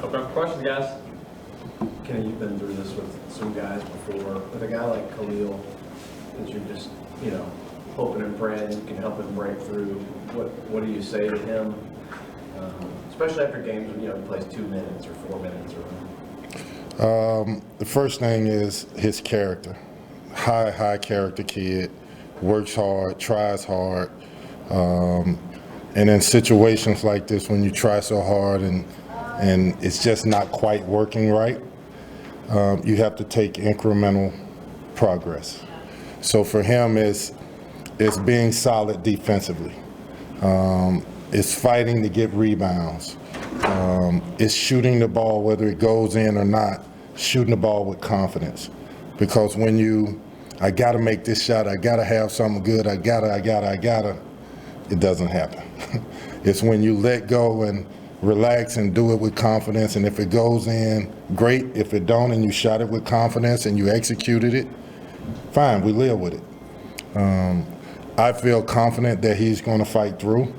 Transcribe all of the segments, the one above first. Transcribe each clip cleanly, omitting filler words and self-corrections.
Okay, questions, guys? Kenny, you've been through this with some guys before. With a guy like Khalil, that you're just, hoping and praying you can help him break through, what do you say to him? Especially after games when, he plays 2 minutes or 4 minutes or whatever. The first thing is his character. High character kid, works hard, tries hard. And in situations like this, when you try so hard and it's just not quite working right, you have to take incremental progress. So for him, it's being solid defensively. It's fighting to get rebounds. It's shooting the ball, whether it goes in or not, shooting the ball with confidence. Because when I gotta make this shot, I gotta have something good, I gotta, it doesn't happen. It's when you let go and relax and do it with confidence, and if it goes in, great. If it don't and you shot it with confidence and you executed it, fine, we live with it. I feel confident that he's going to fight through.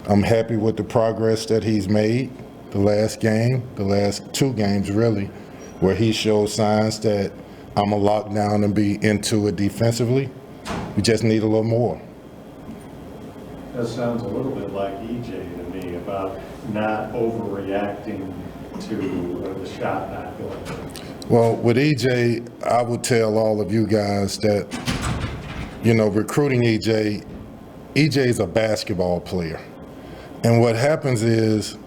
I'm happy with the progress that he's made the last 2 games really, where he showed signs that I'm a lockdown and be into it defensively. We just need a little more. That sounds a little bit like EJ to me, about not overreacting to the shot not going. Well, with EJ, I would tell all of you guys that, recruiting EJ is a basketball player. And what happens is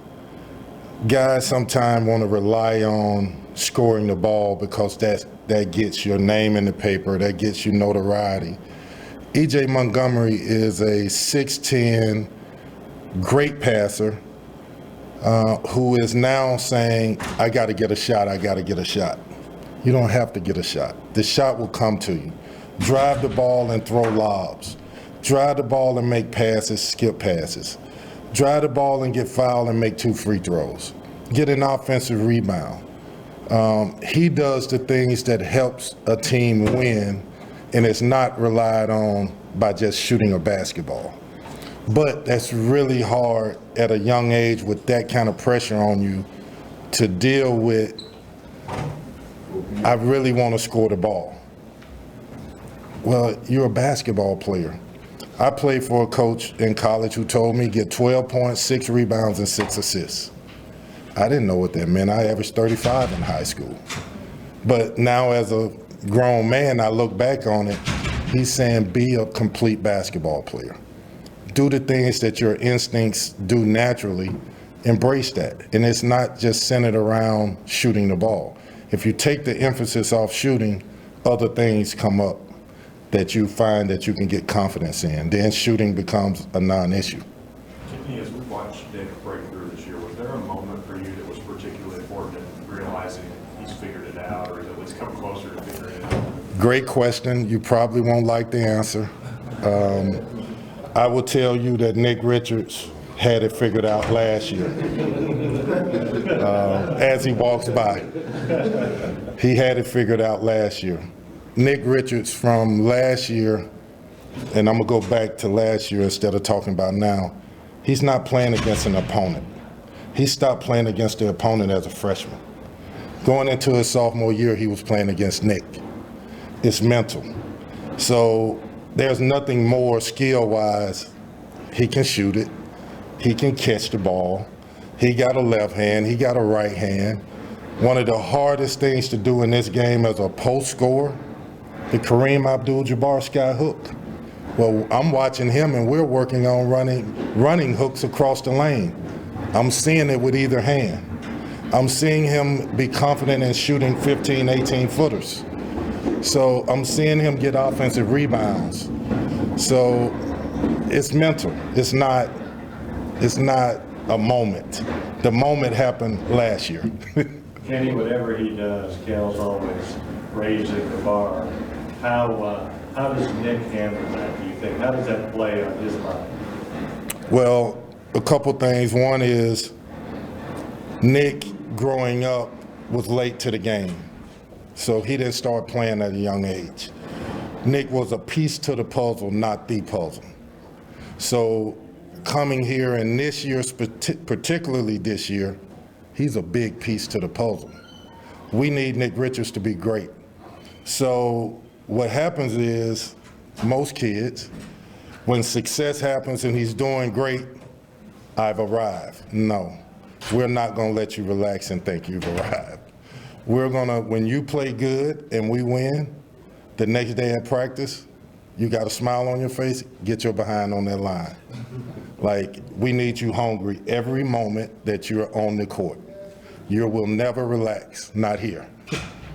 guys sometimes want to rely on scoring the ball because that gets your name in the paper, that gets you notoriety. EJ Montgomery is a 6'10", great passer who is now saying, I got to get a shot, I got to get a shot. You don't have to get a shot. The shot will come to you. Drive the ball and throw lobs. Drive the ball and make passes, skip passes. Drive the ball and get fouled and make 2 free throws. Get an offensive rebound. He does the things that helps a team win, and it's not relied on by just shooting a basketball. But that's really hard at a young age with that kind of pressure on you to deal with. I really want to score the ball. Well, you're a basketball player. I played for a coach in college who told me get 12 points, 6 rebounds, and 6 assists. I didn't know what that meant. I averaged 35 in high school. But now as a grown man, I look back on it, he's saying be a complete basketball player. Do the things that your instincts do naturally, embrace that. And it's not just centered around shooting the ball. If you take the emphasis off shooting, other things come up that you find that you can get confidence in. Then shooting becomes a non-issue. Kenny, as we watched Nick break through this year, was there a moment for you that was particularly important in realizing he's figured it out, or at least come closer to figuring it out? Great question. You probably won't like the answer. I will tell you that Nick Richards had it figured out last year. As he walks by, he had it figured out last year. Nick Richards from last year, and I'm gonna go back to last year instead of talking about now, he's not playing against an opponent. He stopped playing against the opponent as a freshman. Going into his sophomore year, he was playing against Nick. It's mental. So there's nothing more skill-wise. He can shoot it. He can catch the ball. He got a left hand. He got a right hand. One of the hardest things to do in this game as a post scorer, the Kareem Abdul-Jabbar sky hook. Well, I'm watching him and we're working on running hooks across the lane. I'm seeing it with either hand. I'm seeing him be confident in shooting 15, 18 footers. So I'm seeing him get offensive rebounds. So it's mental. It's not a moment. The moment happened last year. Kenny, whatever he does, Kel's always raising the bar. How does Nick handle that, do you think? How does that play on his mind? Well, a couple things. One is Nick, growing up, was late to the game. So he didn't start playing at a young age. Nick was a piece to the puzzle, not the puzzle. So coming here, and this year, particularly this year, he's a big piece to the puzzle. We need Nick Richards to be great. So what happens is, most kids, when success happens and he's doing great, I've arrived. No, we're not gonna let you relax and think you've arrived. We're gonna, when you play good and we win, the next day at practice, you got a smile on your face, get your behind on that line. Like, we need you hungry every moment that you're on the court. You will never relax, not here.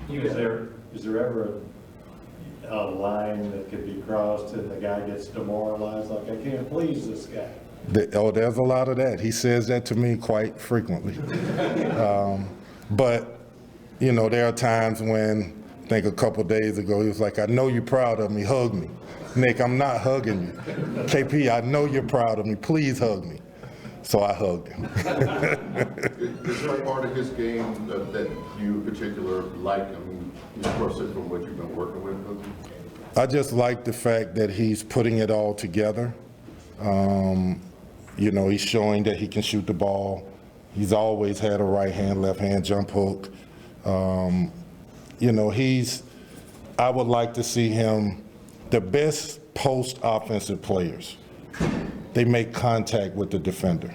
Is there ever a line that could be crossed and the guy gets demoralized, like, I can't please this guy? There's a lot of that. He says that to me quite frequently. But, you know, there are times when, I think a couple days ago, he was like, I know you're proud of me, hug me. Nick, I'm not hugging you. KP, I know you're proud of me, please hug me. So I hugged him. Is there a part of his game that you in particular like? I mean, of course, from what you've been working with him. I just like the fact that he's putting it all together. You know, he's showing that he can shoot the ball. He's always had a right hand, left hand jump hook. You know, I would like to see him, the best post offensive players, they make contact with the defender.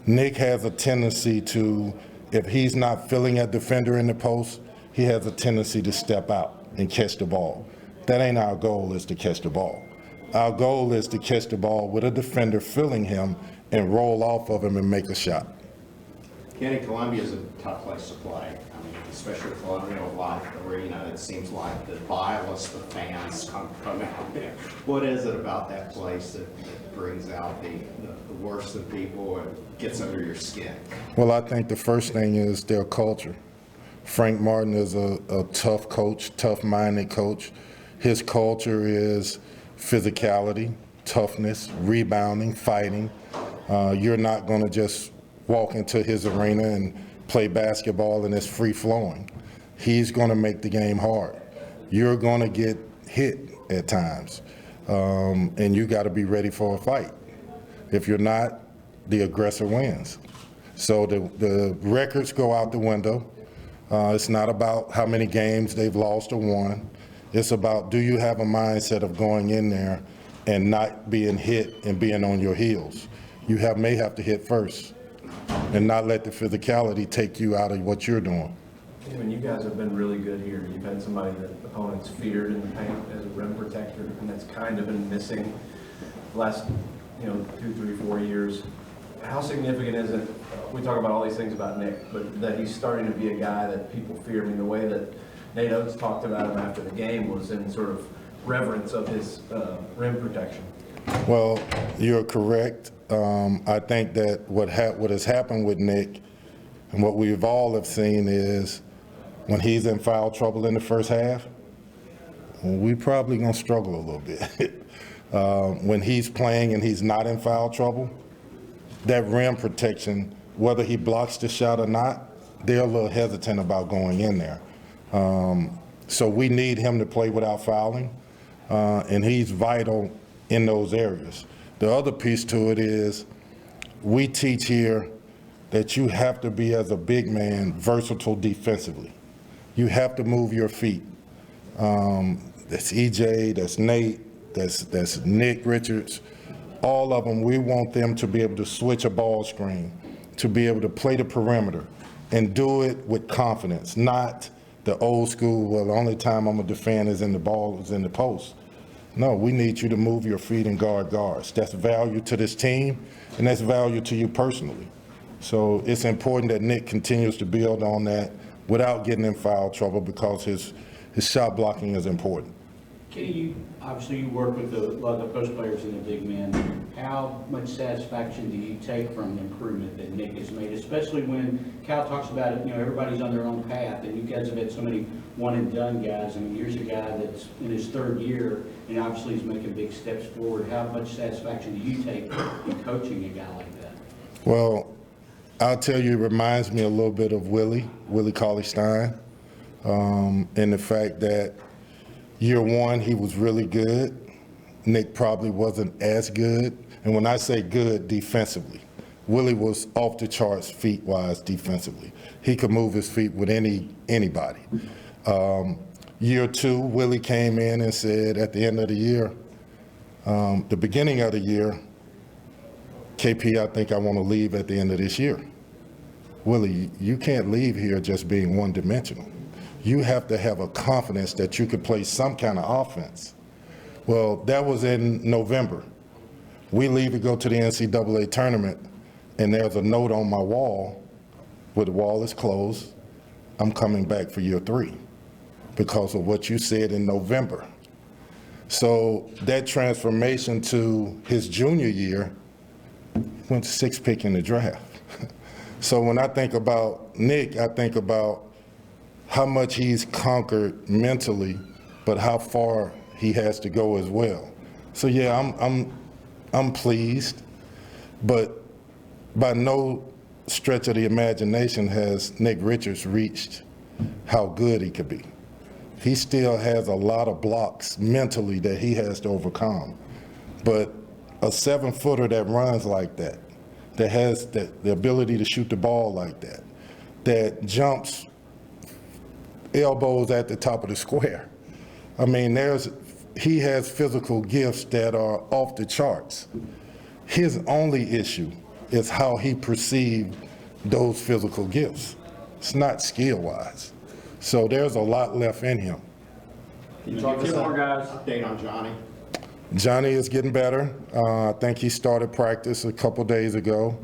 Nick has a tendency to, if he's not feeling a defender in the post, he has a tendency to step out and catch the ball. That ain't our goal, is to catch the ball. Our goal is to catch the ball with a defender feeling him and roll off of him and make a shot. Kenny, Columbia is a tough place to play. I mean, especially Colonial Life Arena. It seems like the bias, the fans come out there. What is it about that place that brings out the worst in people and gets under your skin? Well, I think the first thing is their culture. Frank Martin is a tough coach, tough-minded coach. His culture is physicality, toughness, rebounding, fighting. You're not going to just walk into his arena and play basketball and it's free-flowing. He's going to make the game hard. You're going to get hit at times, and you got to be ready for a fight. If you're not, the aggressor wins. So the records go out the window. It's not about how many games they've lost or won. It's about, do you have a mindset of going in there and not being hit and being on your heels? You may have to hit first and not let the physicality take you out of what you're doing. I mean, you guys have been really good here. You've had somebody that opponents feared in the paint as a rim protector, and that's kind of been missing the last, 2, 3, 4 years. How significant is it? We talk about all these things about Nick, but that he's starting to be a guy that people fear. I mean, the way that Nate Oates talked about him after the game was in sort of reverence of his rim protection. Well, you're correct. I think that what has happened with Nick and what we've all have seen is when he's in foul trouble in the first half, we probably gonna struggle a little bit. When he's playing and he's not in foul trouble, that rim protection, whether he blocks the shot or not, they're a little hesitant about going in there. So we need him to play without fouling, and he's vital in those areas. The other piece to it is we teach here that you have to be, as a big man, versatile defensively. You have to move your feet. That's EJ, that's Nate, that's Nick Richards. All of them, we want them to be able to switch a ball screen, to be able to play the perimeter and do it with confidence, not the old school, well, the only time I'm gonna defend is in the ball is in the post. No, we need you to move your feet and guard guards. That's value to this team, and that's value to you personally. So it's important that Nick continues to build on that without getting in foul trouble, because his shot blocking is important. Kenny, obviously you work with a lot of the post players and the big men. How much satisfaction do you take from the improvement that Nick has made, especially when Cal talks about it, everybody's on their own path, and you guys have had so many one-and-done guys. I mean, here's a guy that's in his third year, and obviously he's making big steps forward. How much satisfaction do you take in coaching a guy like that? Well, I'll tell you, it reminds me a little bit of Willie Cauley-Stein, in the fact that year one, he was really good. Nick probably wasn't as good. And when I say good, defensively. Willie was off the charts feet-wise defensively. He could move his feet with anybody. Year two, Willie came in and said at the end of the year, the beginning of the year, KP, I think I want to leave at the end of this year. Willie, you can't leave here just being one-dimensional. You have to have a confidence that you could play some kind of offense. Well, that was in November. We leave to go to the NCAA tournament, and there's a note on my wall where the wall is closed. I'm coming back for year three because of what you said in November. So that transformation to his junior year, went 6th pick in the draft. So when I think about Nick, I think about how much he's conquered mentally, but how far he has to go as well. So yeah, I'm pleased, but by no stretch of the imagination has Nick Richards reached how good he could be. He still has a lot of blocks mentally that he has to overcome. But a 7-footer that runs like that, that has the ability to shoot the ball like that, that jumps elbows at the top of the square. I mean, he has physical gifts that are off the charts. His only issue is how he perceived those physical gifts. It's not skill-wise. So there's a lot left in him. Can you give us an update on Johnny? Johnny is getting better. I think he started practice a couple days ago.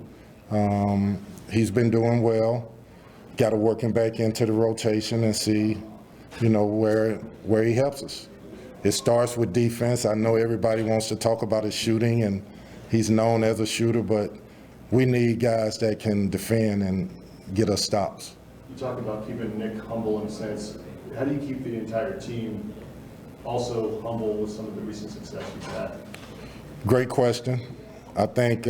He's been doing well. Got to work him back into the rotation and see, where he helps us. It starts with defense. I know everybody wants to talk about his shooting, and he's known as a shooter, but we need guys that can defend and get us stops. You talk about keeping Nick humble in a sense. How do you keep the entire team also humble with some of the recent success you've had? Great question. I think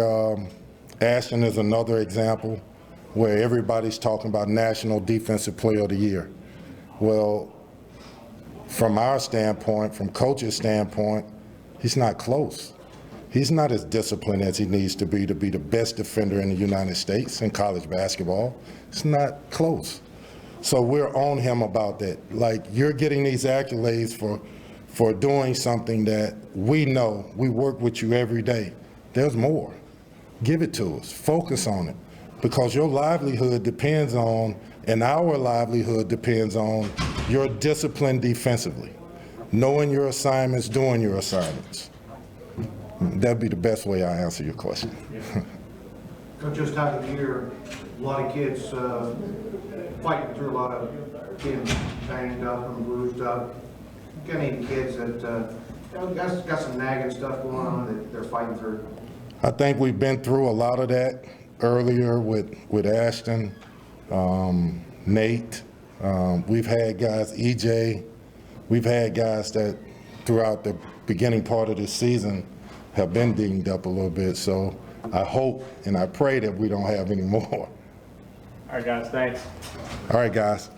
Ashton is another example where everybody's talking about National Defensive Player of the Year. Well, from our standpoint, from coach's standpoint, he's not close. He's not as disciplined as he needs to be the best defender in the United States in college basketball. It's not close. So we're on him about that. Like, you're getting these accolades for doing something that we know. We work with you every day. There's more. Give it to us. Focus on it. Because your livelihood depends on, and our livelihood depends on, your discipline defensively. Knowing your assignments, doing your assignments. That'd be the best way I answer your question. Coach, this time of year, a lot of kids fighting through, a lot of kids banged up and bruised up. Got any kids that got some nagging stuff going on that they're fighting through? I think we've been through a lot of that earlier with Ashton, Nate. We've had guys, EJ. We've had guys that throughout the beginning part of the season have been dinged up a little bit. So I hope and I pray that we don't have any more. All right, guys, thanks. All right, guys.